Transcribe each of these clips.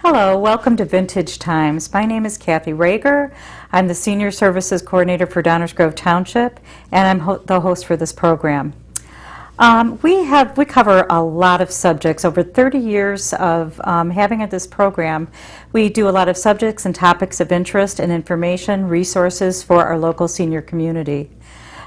Hello, welcome to Vintage Times. My name is Kathy Rager. I'm the Senior Services Coordinator for Downers Grove Township, and I'm the host for this program. We cover a lot of subjects. Over 30 years of having this program, we do a lot of subjects and topics of interest and information, resources for our local senior community.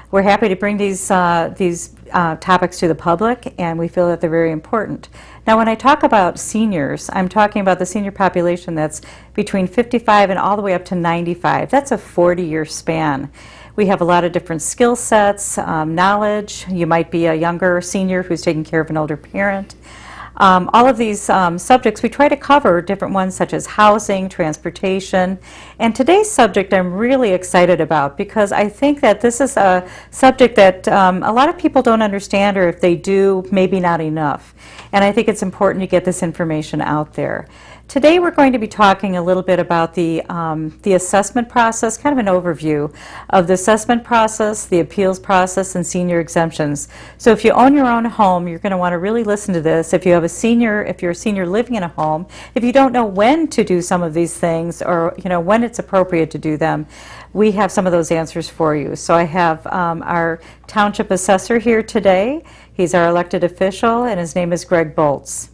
We're happy to bring these topics to the public, and we feel that they're very important. Now, when I talk about seniors, I'm talking about the senior population that's between 55 and all the way up to 95. That's a 40-year span. We have a lot of different skill sets, knowledge. You might be a younger senior who's taking care of an older parent. All of these subjects, we try to cover different ones such as housing, transportation, and today's subject I'm really excited about because I think that this is a subject that a lot of people don't understand, or if they do, maybe not enough. And I think it's important to get this information out there. Today we're going to be talking a little bit about the assessment process, kind of an overview of the assessment process, the appeals process, and senior exemptions. So if you own your own home, you're going to want to really listen to this. If you're a senior living in a home, if you don't know when to do some of these things or when it's appropriate to do them, we have some of those answers for you. So I have our township assessor here today. He's our elected official, and his name is Greg Boltz.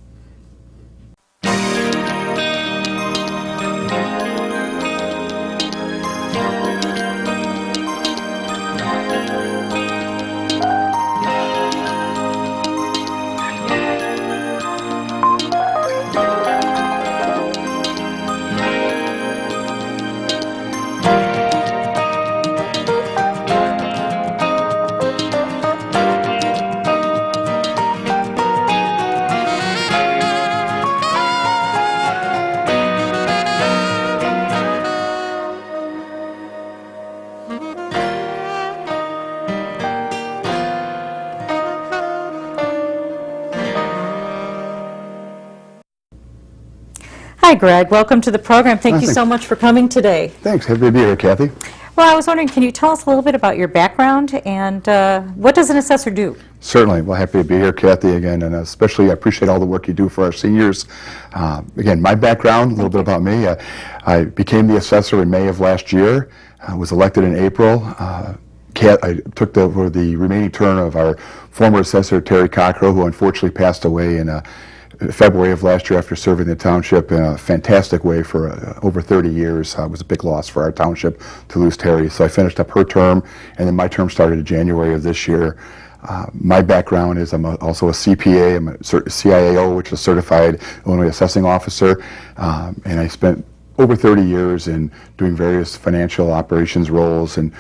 Hi, Greg. Welcome to the program. Thank you so much for coming today. Thanks. Happy to be here, Kathy. Well, I was wondering, can you tell us a little bit about your background and what does an assessor do? Certainly. Well, happy to be here, Kathy, again, and especially I appreciate all the work you do for our seniors. Again, my background, a little bit about me. I became the assessor in May of last year. I was elected in April. I took over the remaining term of our former assessor, Terry Cockrow, who unfortunately passed away in February of last year after serving the township in a fantastic way for over 30 years. It was a big loss for our township to lose Terry. So I finished up her term, and then my term started in January of this year. My background is I'm also a CPA. I'm a CIAO, which is Certified Illinois Assessing Officer, and I spent over 30 years in doing various financial operations roles and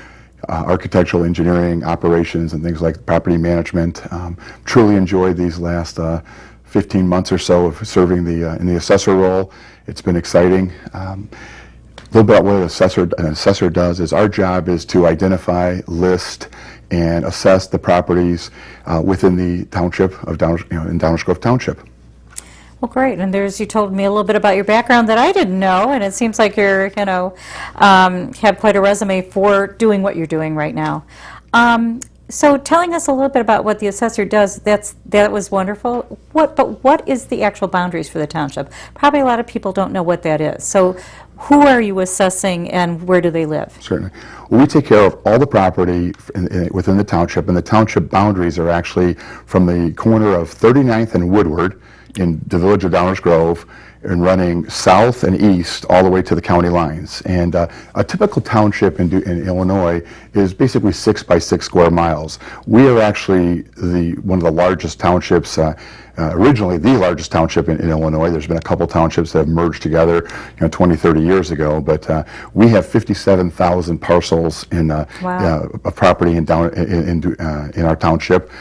architectural engineering operations and things like property management. Truly enjoyed these last 15 months or so of serving in the assessor role. It's been exciting. A little bit about what an assessor does is our job is to identify, list, and assess the properties within the township of in Downers Grove Township. Well, great. And you told me a little bit about your background that I didn't know, and it seems like you're, have quite a resume for doing what you're doing right now. So telling us a little bit about what the assessor does, that was wonderful. But what is the actual boundaries for the township? Probably a lot of people don't know what that is. So who are you assessing and where do they live? Certainly. Well, we take care of all the property within the township, and the township boundaries are actually from the corner of 39th and Woodward in the village of Downers Grove, and running south and east all the way to the county lines. And a typical township in Illinois is basically 6 by 6 square miles. We are actually one of the largest townships, originally the largest township in Illinois. There's been a couple townships that have merged together 20, 30 years ago, but we have 57,000 parcels in of property in our township.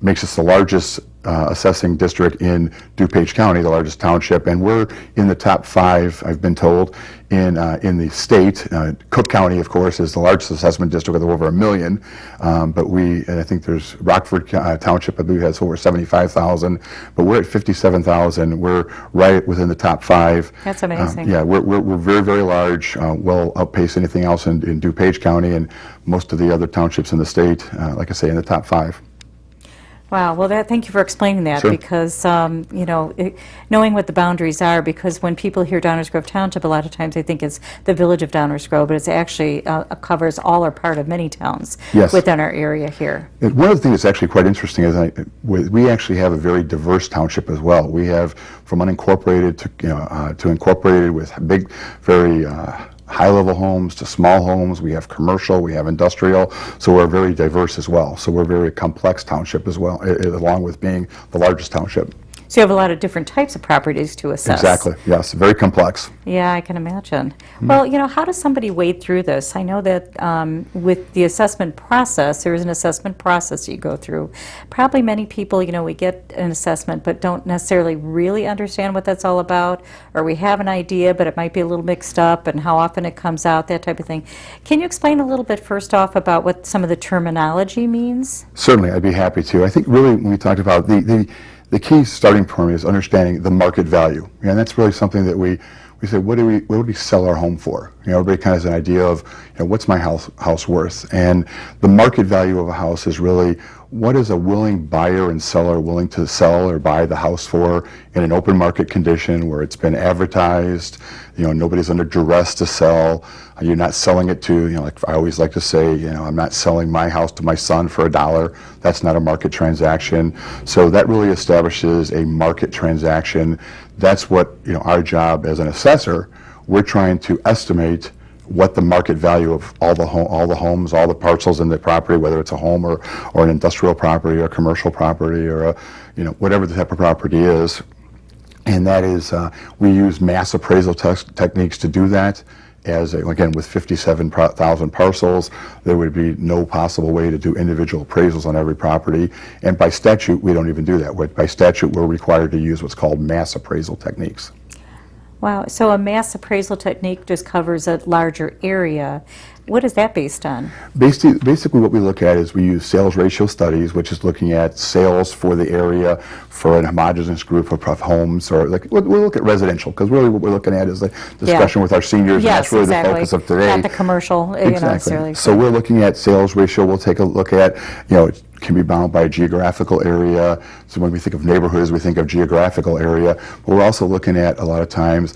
Makes us the largest assessing district in DuPage County, the largest township, and we're in the top 5, I've been told, in the state. Cook County, of course, is the largest assessment district with over 1 million, but I think there's Rockford Township, I believe, has over 75,000, but we're at 57,000. We're right within the top 5. That's amazing. Yeah, we're very, very large, well outpace anything else in DuPage County and most of the other townships in the state, like I say, in the top 5. Wow, well, thank you for explaining that Sure. because, knowing what the boundaries are, because when people hear Downers Grove Township, a lot of times they think it's the village of Downers Grove, but it's actually covers all or part of many towns Yes. within our area here. And one of the things that's actually quite interesting is we actually have a very diverse township as well. We have from unincorporated to incorporated with big, very high-level homes to small homes. We have commercial, we have industrial, so we're very diverse as well. So we're a very complex township as well, along with being the largest township. So you have a lot of different types of properties to assess. Exactly, yes, very complex. Yeah, I can imagine. Well, how does somebody wade through this? I know that with the assessment process, there is an assessment process you go through. Probably many people, we get an assessment but don't necessarily really understand what that's all about, or we have an idea but it might be a little mixed up and how often it comes out, that type of thing. Can you explain a little bit first off about what some of the terminology means? Certainly, I'd be happy to. I think really when we talked about the key starting point is understanding the market value. And that's really something that we say, what would we sell our home for? Everybody kind of has an idea of, what's my house worth? And the market value of a house is really, what is a willing buyer and seller willing to sell or buy the house for in an open market condition where it's been advertised, nobody's under duress to sell, you're not selling it to, like I always like to say, I'm not selling my house to my son for $1. That's not a market transaction. So that really establishes a market transaction. That's what, our job as an assessor, we're trying to estimate what the market value of all the homes, all the parcels in the property, whether it's a home or an industrial property or a commercial property or whatever the type of property is. And that is, we use mass appraisal techniques to do that. Again, with 57,000 parcels, there would be no possible way to do individual appraisals on every property. And by statute, we don't even do that. By statute, we're required to use what's called mass appraisal techniques. Wow, so a mass appraisal technique just covers a larger area. What is that based on? Basically what we look at is we use sales ratio studies, which is looking at sales for the area for a homogeneous group of homes, or we'll look at residential, because really what we're looking at is the discussion with our seniors, yes, and that's really exactly. the focus of today. Not the commercial, necessarily. So we're looking at sales ratio. We'll take a look at, it can be bound by a geographical area. So when we think of neighborhoods, we think of geographical area. But we're also looking at, a lot of times,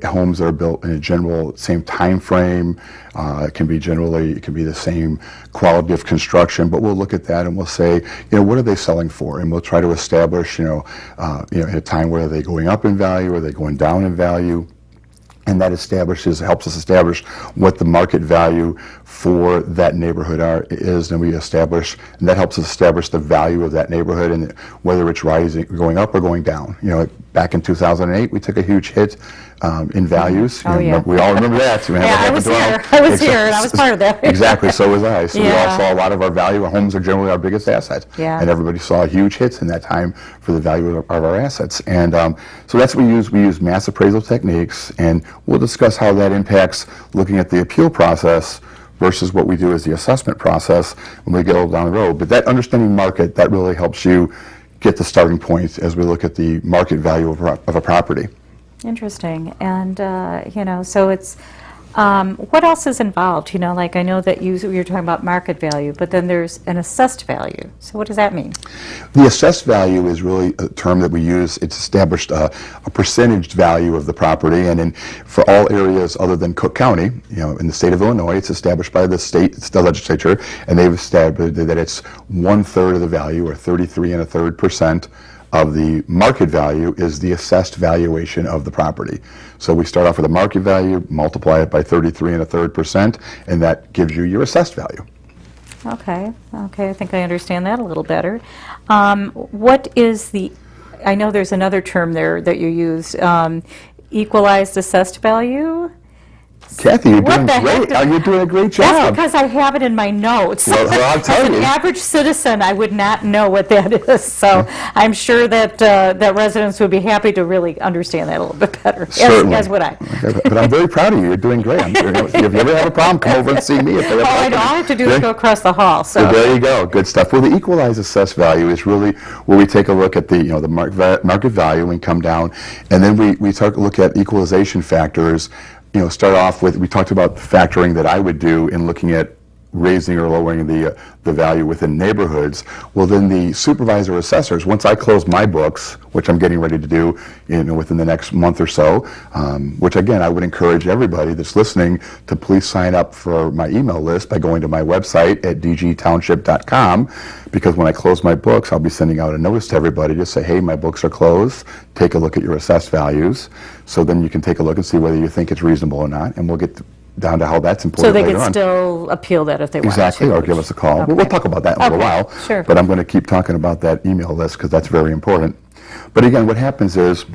homes that are built in a general same time frame. It can be the same quality of construction. But we'll look at that and we'll say, what are they selling for? And we'll try to establish, in a time where are they going up in value, are they going down in value? And that helps us establish what the market value for that neighborhood is, and that helps us establish the value of that neighborhood and whether it's going up or going down. Back in 2008, we took a huge hit in values. Yeah. We all remember that. I was here, and I was part of that. Exactly, so was I. So we all Yeah. saw a lot of our value. Our homes are generally our biggest asset. Yeah. And everybody saw huge hits in that time for the value of our assets. And so that's what we use. We use mass appraisal techniques, and we'll discuss how that impacts looking at the appeal process versus what we do as the assessment process when we go down the road. But that understanding market, that really helps you get the starting point as we look at the market value of a property. Interesting. And, so it's, what else is involved? Like I know that you're talking about market value, but then there's an assessed value. So what does that mean? The assessed value is really a term that we use. It's established a percentage value of the property, and for all areas other than Cook County, in the state of Illinois, it's established by the legislature, and they've established that it's 1/3 of the value, or 33.33% of the market value is the assessed valuation of the property. So we start off with a market value, multiply it by 33.33%, and that gives you your assessed value. Okay, I think I understand that a little better. What is I know there's another term there that you use, equalized assessed value? Kathy, you're What doing the great. heck? You're doing a great That's job. because I have it in my notes. Well, I'll tell As an you. average citizen, I would not know what that is. So I'm sure that that residents would be happy to really understand that a little bit better. Certainly. As would I. But I'm very proud of you. You're doing great. If you ever have a problem, come over and see me. Oh, I know. All I have to do is go across the hall. So there you go. Good stuff. Well, the equalized assessed value is really where we take a look at the market value and come down, and then we take a look at equalization factors. Start off with, we talked about the factoring that I would do in looking at raising or lowering the value within neighborhoods, well, then the supervisor assessors, once I close my books, which I'm getting ready to do within the next month or so, which again, I would encourage everybody that's listening to please sign up for my email list by going to my website at dgtownship.com, because when I close my books, I'll be sending out a notice to everybody to say, hey, my books are closed, take a look at your assessed values. So then you can take a look and see whether you think it's reasonable or not, and we'll get down to how that's important So they later could on. still appeal that if they want Exactly, to. or give us a call. Okay. We'll talk about that in a little Okay, while. sure. But I'm going to keep talking about that email list because that's very important. But again, what happens is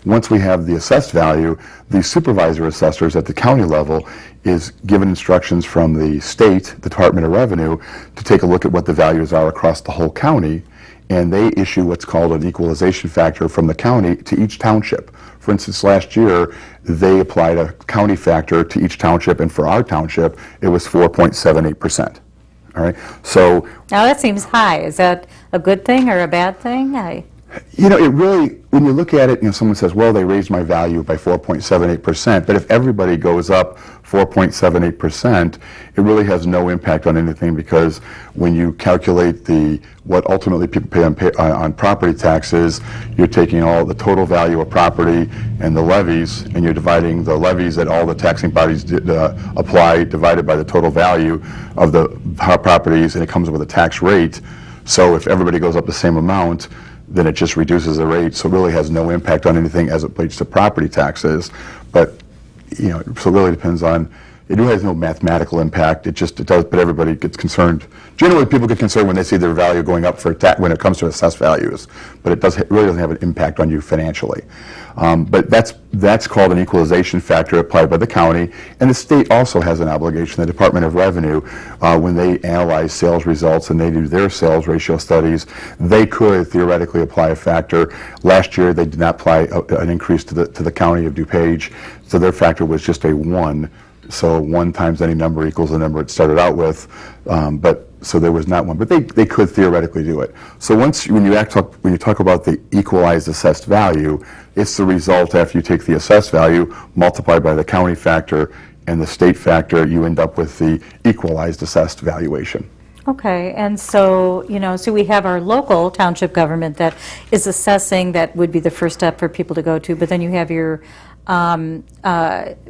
once we have the assessed value, the supervisor assessors at the county level is given instructions from the state, the Department of Revenue, to take a look at what the values are across the whole county, and they issue what's called an equalization factor from the county to each township. For instance, last year, they applied a county factor to each township, and for our township, it was 4.78%. All right, so Now, that seems high. Is that a good thing or a bad thing? it really, when you look at it, someone says, well, they raised my value by 4.78%, but if everybody goes up 4.78%, it really has no impact on anything, because when you calculate what ultimately people pay on property taxes, you're taking all the total value of property and the levies, and you're dividing the levies that all the taxing bodies apply, divided by the total value of the properties, and it comes with a tax rate. So if everybody goes up the same amount, then it just reduces the rate, so it really has no impact on anything as it relates to property taxes. But so it really depends on. It really has no mathematical impact. It does, but everybody gets concerned. Generally, people get concerned when they see their value going up when it comes to assessed values. But it really doesn't have an impact on you financially. But that's called an equalization factor applied by the county, and the state also has an obligation. The Department of Revenue, when they analyze sales results and they do their sales ratio studies, they could theoretically apply a factor. Last year, they did not apply an increase to the county of DuPage, so their factor was just a 1. So 1 times any number equals the number it started out with, so there was not one. But they could theoretically do it. So when you talk about the equalized assessed value, it's the result after you take the assessed value multiplied by the county factor and the state factor, you end up with the equalized assessed valuation. Okay, and so, so we have our local township government that is assessing, that would be the first step for people to go to, but then you have your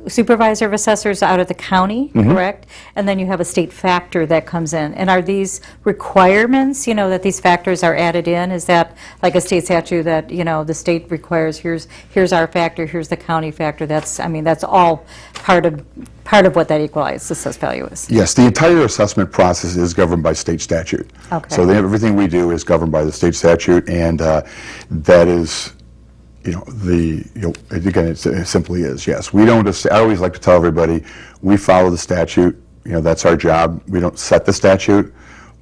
supervisor of assessors out at the county, correct? And then you have a state factor that comes in. And are these requirements, that these factors are added in? Is that like a state statute that, the state requires, here's our factor, here's the county factor? That's all part of what that equalized assessed value is. Yes, the entire assessment process is governed by state statute. Okay. So everything we do is governed by the state statute, and that is, again, it simply is, yes. We don't, I always like to tell everybody, we follow the statute, that's our job. We don't set the statute.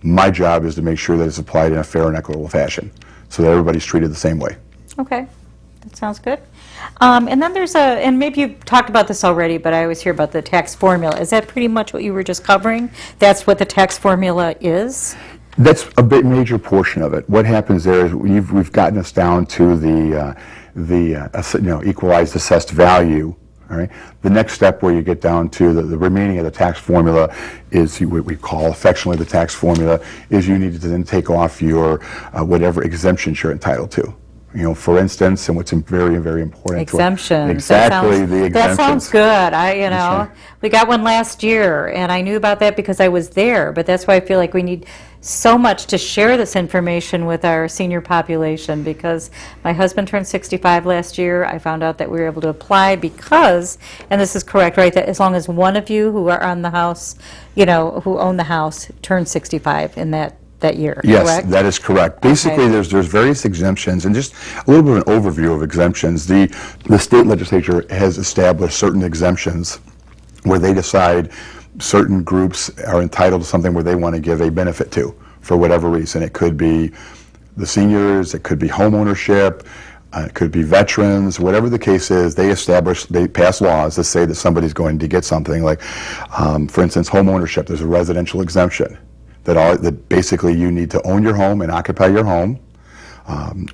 My job is to make sure that it's applied in a fair and equitable fashion, so that everybody's treated the same way. Okay, that sounds good. And then and maybe you've talked about this already, but I always hear about the tax formula. Is that pretty much what you were just covering? That's what the tax formula is? That's a major portion of it. What happens there is we've gotten us down to the equalized assessed value. All right. The next step, where you get down to the remaining of the tax formula, is what we call affectionately the tax formula. Is you need to then take off your whatever exemptions you're entitled to. For instance, and what's very, very important. Exemptions. Exactly, the exemptions. That sounds good. We got one last year, and I knew about that because I was there. But that's why I feel like we need so much to share this information with our senior population, because my husband turned 65 last year. I found out that we were able to apply because, and this is correct, right, that as long as one of you who are on the house, who own the house, turned 65 in that year, yes, correct? that is correct. Basically, Okay. there's various exemptions, and just a little bit of an overview of exemptions. The state legislature has established certain exemptions where they decide certain groups are entitled to something where they want to give a benefit to, for whatever reason. It could be the seniors, it could be home ownership, it could be veterans, whatever the case is. They pass laws that say that somebody's going to get something. Like, for instance, home ownership. There's a residential exemption that basically you need to own your home and occupy your home.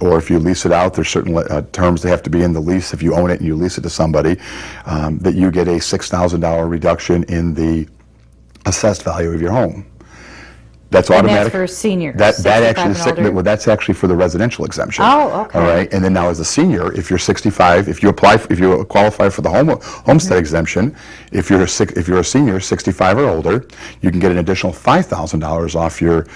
Or if you lease it out, there's certain terms that have to be in the lease. If you own it and you lease it to somebody, that you get a $6,000 reduction in the assessed value of your home. That's And automatic. that's for seniors, That 65 actually, and older? well, that's actually for the residential exemption. Oh, okay. All right, and then now as a senior, if you're 65, if you qualify for the homestead exemption, if you're a senior, 65 or older, you can get an additional $5,000 off your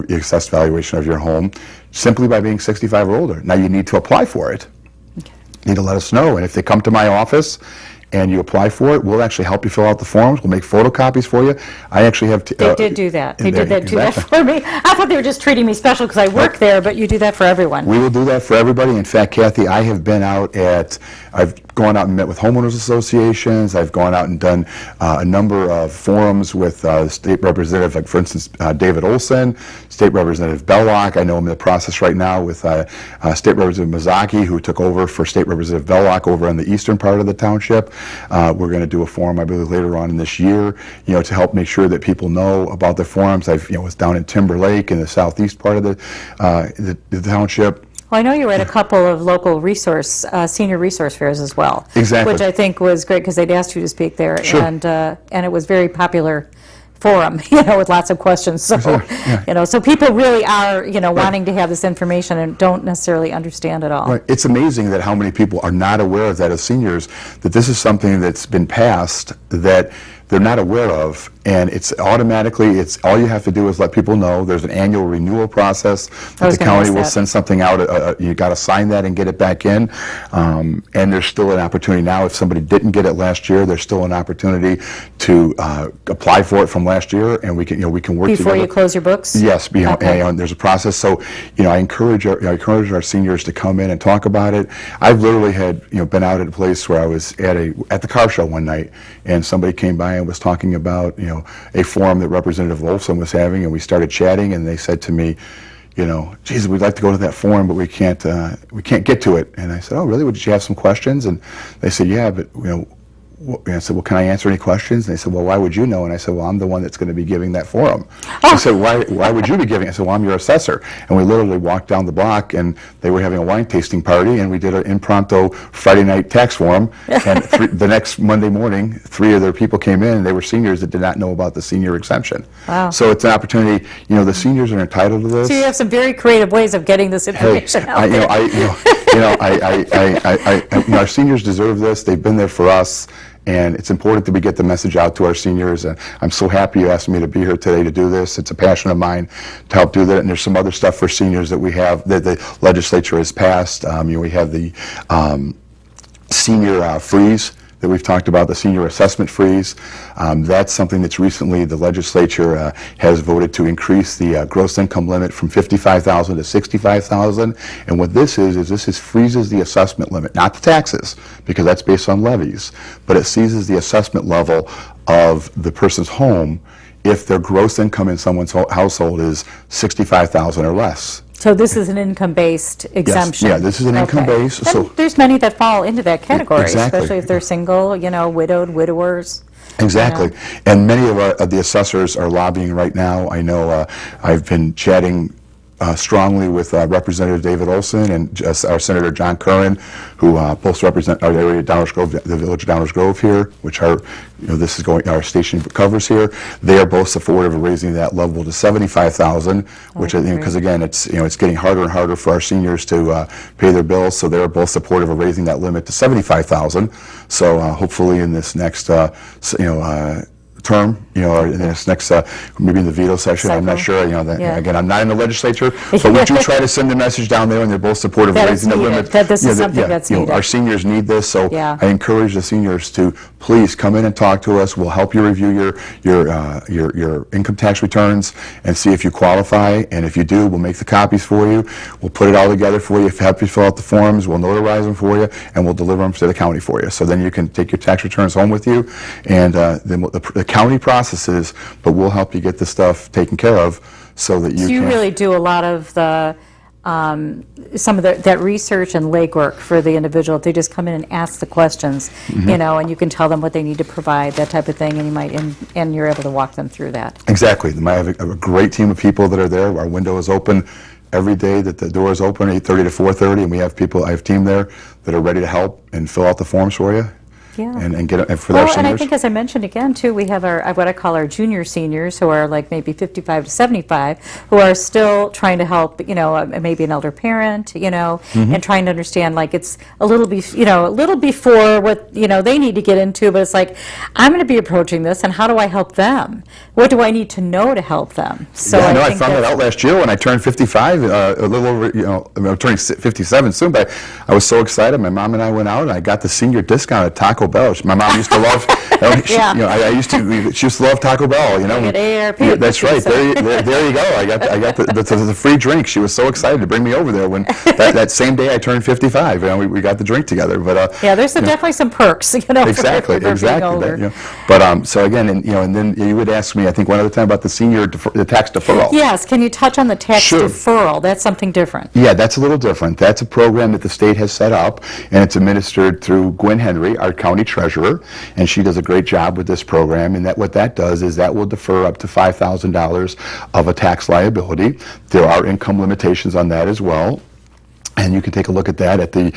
assessed valuation of your home simply by being 65 or older. Now you need to apply for it. You need to let us know, and if they come to my office and you apply for it, we'll actually help you fill out the forms. We'll make photocopies for you. I actually have... They did do that. They did do that Exactly. for me. I thought they were just treating me special because I work there, but you do that for everyone. We will do that for everybody. In fact, Kathy, I've gone out and met with homeowners associations. I've gone out and done a number of forums with state representative, like for instance, David Olson, State Representative Bellock. I know I'm in the process right now with State Representative Mazzocchi, who took over for State Representative Bellock over in the eastern part of the township. We're going to do a forum, I believe, later on in this year, to help make sure that people know about the forums. I was down in Timber Lake in the southeast part of the township. Well, I know you were at a couple of local senior resource fairs as well. Exactly. Which I think was great because they'd asked you to speak there. Sure. And it was very popular forum, with lots of questions. So, Yeah. So people really are, wanting to have this information and don't necessarily understand it all. Right. It's amazing that how many people are not aware of that as seniors, that this is something that's been passed that they're not aware of, and it's automatically, all you have to do is let people know. There's an annual renewal process that the county will send something out. You got to sign that and get it back in, and there's still an opportunity now. If somebody didn't get it last year, there's still an opportunity to apply for it from last year, and we can work together. Before you close your books? Yes, Okay. and there's a process. So, I encourage our seniors to come in and talk about it. I've literally had been out at a place where I was at the car show one night, and somebody came by and was talking about a forum that Representative Olson was having, and we started chatting, and they said to me, geez, we'd like to go to that forum, but we can't get to it. And I said, oh, really? Well, did you have some questions? And they said, yeah, but and I said, well, can I answer any questions? And they said, well, why would you know? And I said, well, I'm the one that's going to be giving that forum. I said, why would you be giving it? I said, well, I'm your assessor. And we literally walked down the block, and they were having a wine tasting party, and we did an impromptu Friday night tax forum. And the next Monday morning, 3 of their people came in, and they were seniors that did not know about the senior exemption. Wow. So it's an opportunity. The seniors are entitled to this. So you have some very creative ways of getting this information out there. Our seniors deserve this. They've been there for us. And it's important that we get the message out to our seniors. And I'm so happy you asked me to be here today to do this. It's a passion of mine to help do that. And there's some other stuff for seniors that we have that the legislature has passed. We have the senior freeze that we've talked about, the senior assessment freeze. That's something that's recently the legislature has voted to increase the gross income limit from $55,000 to $65,000. And what this is this freezes the assessment limit, not the taxes, because that's based on levies, but it seizes the assessment level of the person's home if their gross income in someone's household is $65,000 or less. So this is an income-based exemption? Yes. Yeah, this is an income-based. And So there's many that fall into that category, Exactly. especially if they're single, widowed, widowers. Exactly. And many of the assessors are lobbying right now. I know I've been chatting strongly with Representative David Olson and our Senator John Curran, who both represent our area of Downers Grove, the village of Downers Grove here, which our station covers here. They are both supportive of raising that level to $75,000, which because again, it's getting harder and harder for our seniors to pay their bills. So they're both supportive of raising that limit to $75,000. So hopefully in this next term, or in this next, maybe in the veto session, I'm not sure, again, I'm not in the legislature, but we do try to send a message down there, and they're both supportive of raising the limit. That this is something that's needed. Our seniors need this, so I encourage the seniors to please come in and talk to us. We'll help you review your income tax returns and see if you qualify, and if you do, we'll make the copies for you. We'll put it all together for you. If you help you fill out the forms, we'll notarize them for you, and we'll deliver them to the county for you. So then you can take your tax returns home with you, and then the county processes, but we'll help you get the stuff taken care of so that you can. So you really do a lot of the some of that research and legwork for the individual. They just come in and ask the questions, and you can tell them what they need to provide, that type of thing, and you're able to walk them through that. Exactly. I have a great team of people that are there. Our window is open every day that the door is open, 8:30 to 4:30, and I have a team there that are ready to help and fill out the forms for you. Yeah. and get it for our Well, and I seniors. think, as I mentioned again, too, we have our, what I call our junior seniors, who are like maybe 55 to 75, who are still trying to help, maybe an elder parent, and trying to understand, like, it's a little, a little before what, they need to get into, but it's like, I'm going to be approaching this, and how do I help them? What do I need to know to help them? So Yeah, I know. I think found that that's- out last year when I turned 55, a little over, I'm turning 57 soon, but I was so excited. My mom and I went out, and I got the senior discount at Taco Bell. My mom used to love, Yeah. she used to love Taco Bell, Get AARP. Yeah, that's right. There you go. I got the free drink. She was so excited to bring me over there when that same day I turned 55. We got the drink together. But Yeah, there's definitely some perks, exactly, for being exactly. older. But so again, and then you would ask me, I think one other time about the senior the tax deferral. Yes, can you touch on the tax Sure. deferral? That's something different. Yeah, that's a little different. That's a program that the state has set up, and it's administered through Gwen Henry, our county treasurer, and she does a great job with this program. And what that does is that will defer up to $5,000 of a tax liability. There are income limitations on that as well. And you can take a look at that at the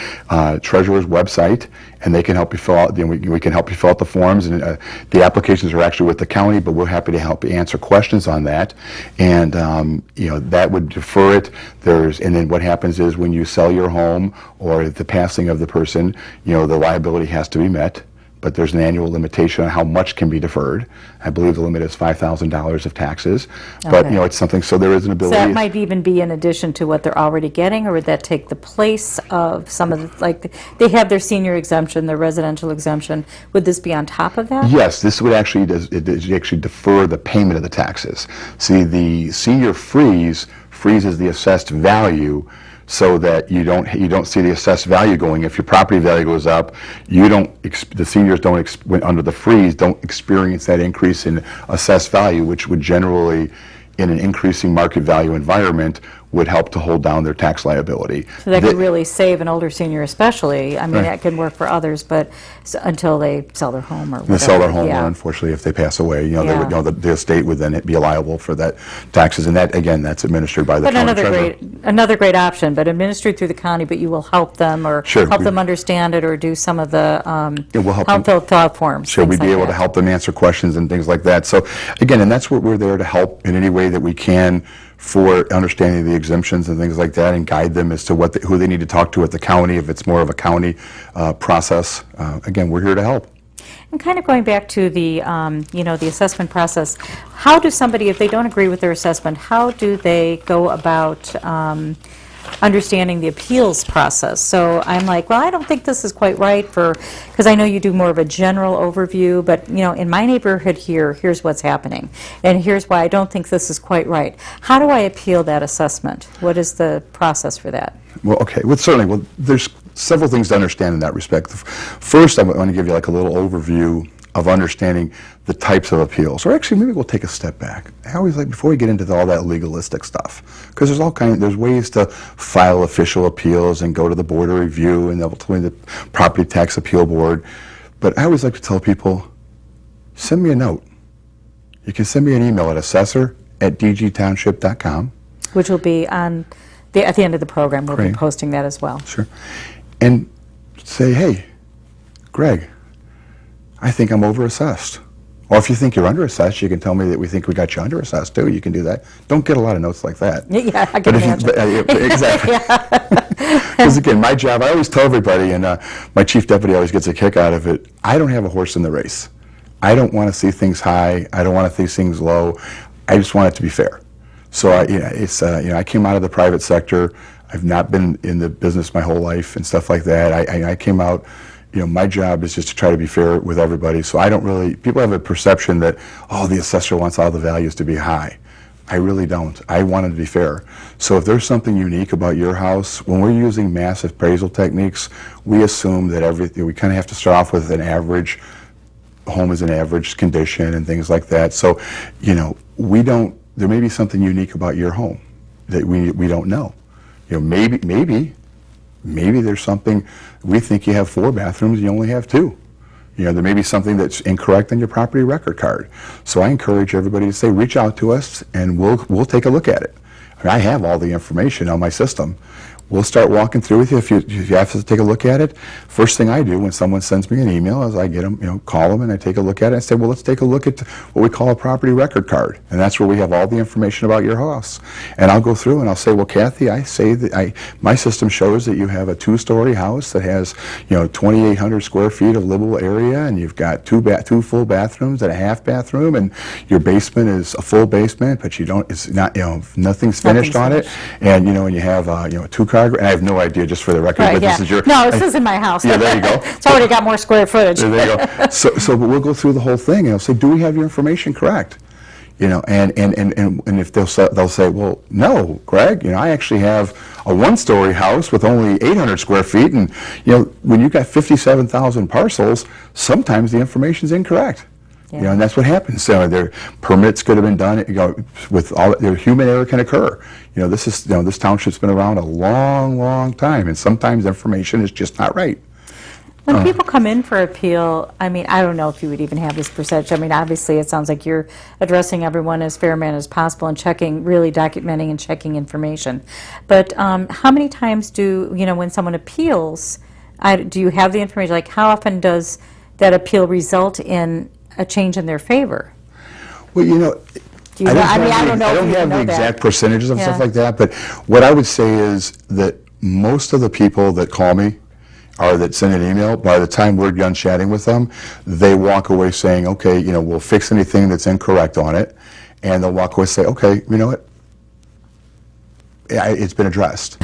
treasurer's website, and they can help you fill out. We can help you fill out the forms, and the applications are actually with the county, but we're happy to help you answer questions on that. And that would defer it. And then what happens is when you sell your home or the passing of the person, the liability has to be met. But there's an annual limitation on how much can be deferred. I believe the limit is $5,000 of taxes. But Okay. It's something. So there is an So ability. that might even be in addition to what they're already getting, or would that take the place of some of the, like, they have their senior exemption, their residential exemption. Would this be on top of that? Yes, this would actually defer the payment of the taxes. See, the senior freezes the assessed value, so that you don't see the assessed value going. If your property value goes up, the seniors under the freeze don't experience that increase in assessed value, which would generally, in an increasing market value environment, would help to hold down their tax liability. So that could really save an older senior especially. I mean, Right. that can work for others, but until they sell their home or whatever. They sell their home, Yeah. or unfortunately, if they pass away, Yeah. the estate would then be liable for that taxes, and that again, that's administered by the But county treasurer. another great option, but administered through the county, but you will help them or Sure, help them understand it or do some of the, we'll help help them. fill out forms. Should we things be like able to that. help them answer questions and things like that? So again, and that's what we're there to help in any way that we can for understanding the exemptions and things like that, and guide them as to who they need to talk to at the county if it's more of a county process. Again, we're here to help. And kind of going back to the, the assessment process, how does somebody, if they don't agree with their assessment, how do they go about understanding the appeals process? So I'm like, well, I don't think this is quite right because I know you do more of a general overview, but, in my neighborhood here's what's happening, and here's why I don't think this is quite right. How do I appeal that assessment? What is the process for that? Well, okay. Well, there's several things to understand in that respect. First, I want to give you like a little overview of understanding the types of appeals. Or actually, maybe we'll take a step back. I always like, before we get into all that legalistic stuff, because there's ways to file official appeals and go to the Board of Review and ultimately the Property Tax Appeal Board. But I always like to tell people, send me a note. You can send me an email at assessor@dgtownship.com. Which will be at the end of the program. We'll be Great. posting that as well. Sure. And say, hey, Greg, I think I'm overassessed. Or if you think you're underassessed, you can tell me that we think we got you underassessed too. You can do that. Don't get a lot of notes like that. Yeah, I can imagine. Exactly. Because again, my job, I always tell everybody, and my chief deputy always gets a kick out of it, I don't have a horse in the race. I don't want to see things high. I don't want to see things low. I just want it to be fair. So I came out of the private sector. I've not been in the business my whole life and stuff like that. I came out, my job is just to try to be fair with everybody. So I don't really, people have a perception that, the assessor wants all the values to be high. I really don't. I want it to be fair. So if there's something unique about your house, when we're using mass appraisal techniques, we assume that we kind of have to start off with an average. Home is an average condition and things like that. So, there may be something unique about your home that we don't know. Maybe there's something, we think you have 4 bathrooms, you only have 2. There may be something that's incorrect on your property record card. So I encourage everybody to say, reach out to us and we'll take a look at it. I have all the information on my system. We'll start walking through with you if you have to take a look at it. First thing I do when someone sends me an email is I get them, call them and I take a look at it and say, well, let's take a look at what we call a property record card. And that's where we have all the information about your house. And I'll go through and I'll say, well, Kathy, I say that my system shows that you have a 2-story house that has, 2,800 square feet of livable area, and you've got two full bathrooms and a half bathroom, and your basement is a full basement, but it's not, nothing's finished on it. And, and you have, a 2-car, and I have no idea, just for the record, Right, but yeah. this is your... No, this isn't my house. Yeah, there you go. It's already got more square footage. There you go. So we'll go through the whole thing, and I'll say, do we have your information correct? And if they'll say, well, no, Greg, I actually have a 1-story house with only 800 square feet, and, when you've got 57,000 parcels, sometimes the information's incorrect. Yeah. And that's what happens. So their permits could have been done, with all their human error can occur. This township's been around a long, long time, and sometimes information is just not right. When people come in for appeal, I don't know if you would even have this percentage. Obviously, it sounds like you're addressing everyone as fair manner as possible and really documenting and checking information. But how many times when someone appeals, do you have the information? Like, how often does that appeal result in a change in their favor? Well, I don't know I if don't you have know the that. exact percentages and Yeah. stuff like that, but what I would say is that most of the people that call me or that send an email, by the time we're done chatting with them, they walk away saying, okay, we'll fix anything that's incorrect on it, and they'll walk away and say, okay, you know what, it's been addressed.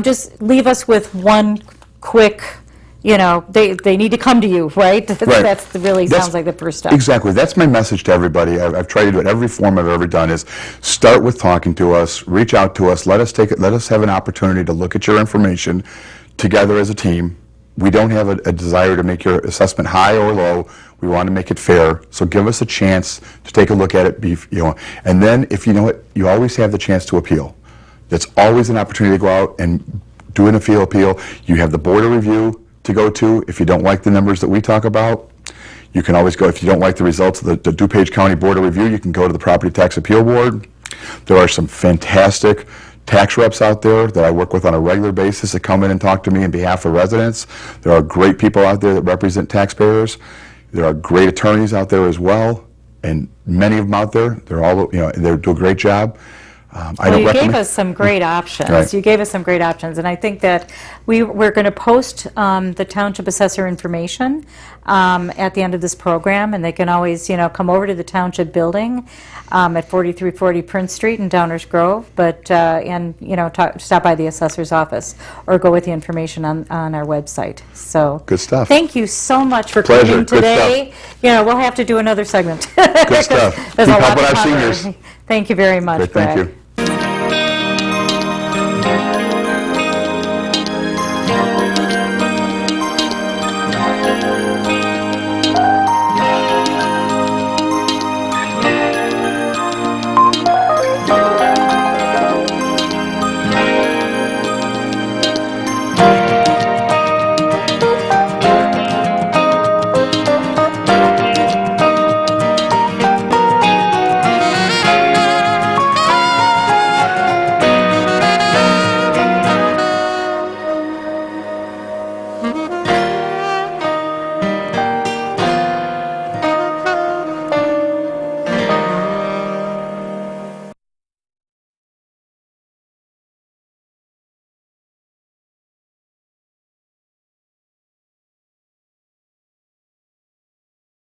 Just leave us with one quick, they need to come to you, right? Right. That's really sounds like the first step. Exactly. That's my message to everybody. I've tried to do it every form I've ever done is start with talking to us, reach out to us, let us have an opportunity to look at your information together as a team. We don't have a desire to make your assessment high or low. We want to make it fair. So give us a chance to take a look at it, and then if you know it, you always have the chance to appeal. That's always an opportunity to go out and do an appeal. You have the board of review to go to. If you don't like the numbers that we talk about, you can always go, if you don't like the results of the DuPage County Board of Review, you can go to the Property Tax Appeal Board. There are some fantastic tax reps out there that I work with on a regular basis that come in and talk to me on behalf of residents. There are great people out there that represent taxpayers. There are great attorneys out there as well, and many of them out there, they do a great job. You gave us some great options. Right. You gave us some great options, and I think that we're going to post the township assessor information at the end of this program, and they can always, come over to the township building at 4340 Prince Street in Downers Grove, stop by the assessor's office or go with the information on our website. So Good stuff. Thank you so much for Pleasure. coming Good today. We'll have to do another segment. Good stuff. There's a Keep lot helping to our cover. seniors. Thank you very much, Great, thank Greg. you.